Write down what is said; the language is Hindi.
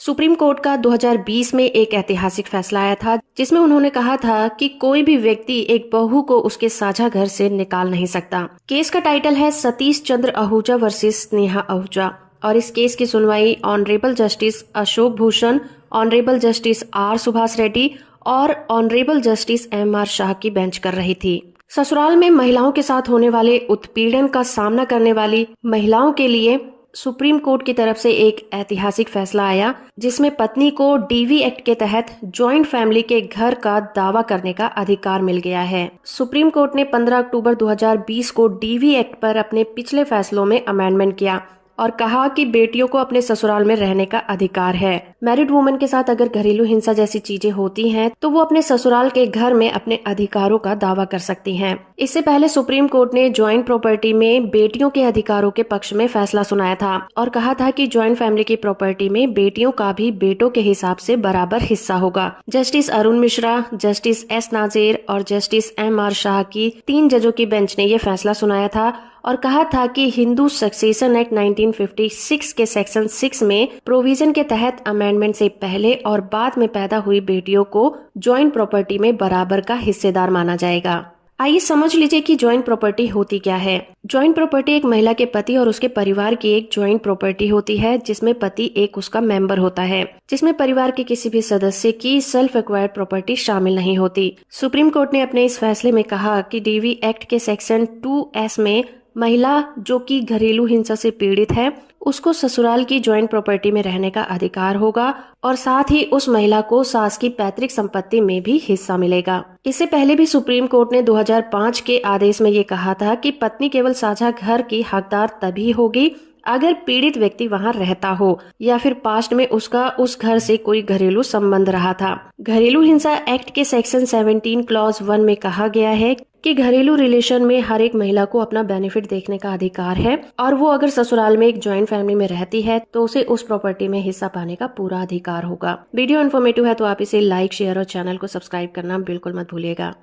सुप्रीम कोर्ट का 2020 में एक ऐतिहासिक फैसला आया था जिसमें उन्होंने कहा था कि कोई भी व्यक्ति एक बहू को उसके साझा घर से निकाल नहीं सकता। केस का टाइटल है सतीश चंद्र आहूजा वर्सेस स्नेहा आहूजा और इस केस की सुनवाई honourable justice Ashok Bhushan, honourable justice R Subhash Reddy और honourable justice M R Shah की बेंच कर रही थी। ससुराल में महिलाओं के साथ होने वाले उत्पीड़न का सामना करने वाली महिलाओं के लिए सुप्रीम कोर्ट की तरफ से एक ऐतिहासिक फैसला आया जिसमें पत्नी को डीवी एक्ट के तहत जॉइंट फैमिली के घर का दावा करने का अधिकार मिल गया है। सुप्रीम कोर्ट ने 15 अक्टूबर 2020 को डीवी एक्ट पर अपने पिछले फैसलों में अमेंडमेंट किया और कहा कि बेटियों को अपने ससुराल में रहने का अधिकार है। मैरिड वुमेन के साथ अगर घरेलू हिंसा जैसी चीजें होती हैं तो वो अपने ससुराल के घर में अपने अधिकारों का दावा कर सकती हैं। इससे पहले सुप्रीम कोर्ट ने ज्वाइंट प्रॉपर्टी में बेटियों के अधिकारों के पक्ष में फैसला सुनाया था और कहा था कि ज्वाइंट फैमिली की प्रॉपर्टी में बेटियों का भी बेटों के हिसाब से बराबर हिस्सा होगा। Justice Arun Mishra, justice S Nazeer और जस्टिस एम आर शाह की 3 जजों की बेंच ने ये फैसला सुनाया था और कहा था कि हिंदू सक्सेशन एक्ट 1956 के सेक्शन 6 में प्रोविजन के तहत अमेंडमेंट से पहले और बाद में पैदा हुई बेटियों को ज्वाइंट प्रॉपर्टी में बराबर का हिस्सेदार माना जाएगा। आइए समझ लीजिए कि ज्वाइंट प्रॉपर्टी होती क्या है। ज्वाइंट प्रॉपर्टी एक महिला के पति और उसके परिवार की एक ज्वाइंट प्रॉपर्टी होती है जिसमें पति एक उसका मेंबर होता है, जिसमें परिवार के किसी भी सदस्य की सेल्फ एक्वायर्ड प्रॉपर्टी शामिल नहीं होती। सुप्रीम कोर्ट ने अपने इस फैसले में कहा कि डीवी एक्ट के सेक्शन 2S में महिला जो कि घरेलू हिंसा से पीड़ित है उसको ससुराल की ज्वाइंट प्रॉपर्टी में रहने का अधिकार होगा और साथ ही उस महिला को सास की पैतृक संपत्ति में भी हिस्सा मिलेगा। इससे पहले भी सुप्रीम कोर्ट ने 2005 के आदेश में ये कहा था कि पत्नी केवल साझा घर की हकदार तभी होगी अगर पीड़ित व्यक्ति वहां रहता हो या फिर पास्ट में उसका उस घर से कोई घरेलू संबंध रहा था। घरेलू हिंसा एक्ट के सेक्शन 17 क्लॉज 1 में कहा गया है कि घरेलू रिलेशन में हर एक महिला को अपना बेनिफिट देखने का अधिकार है और वो अगर ससुराल में एक ज्वाइंट फैमिली में रहती है तो उसे उस प्रॉपर्टी में हिस्सा पाने का पूरा अधिकार होगा। वीडियो इन्फॉर्मेटिव है तो आप इसे लाइक, शेयर और चैनल को सब्सक्राइब करना बिल्कुल मत भूलिएगा।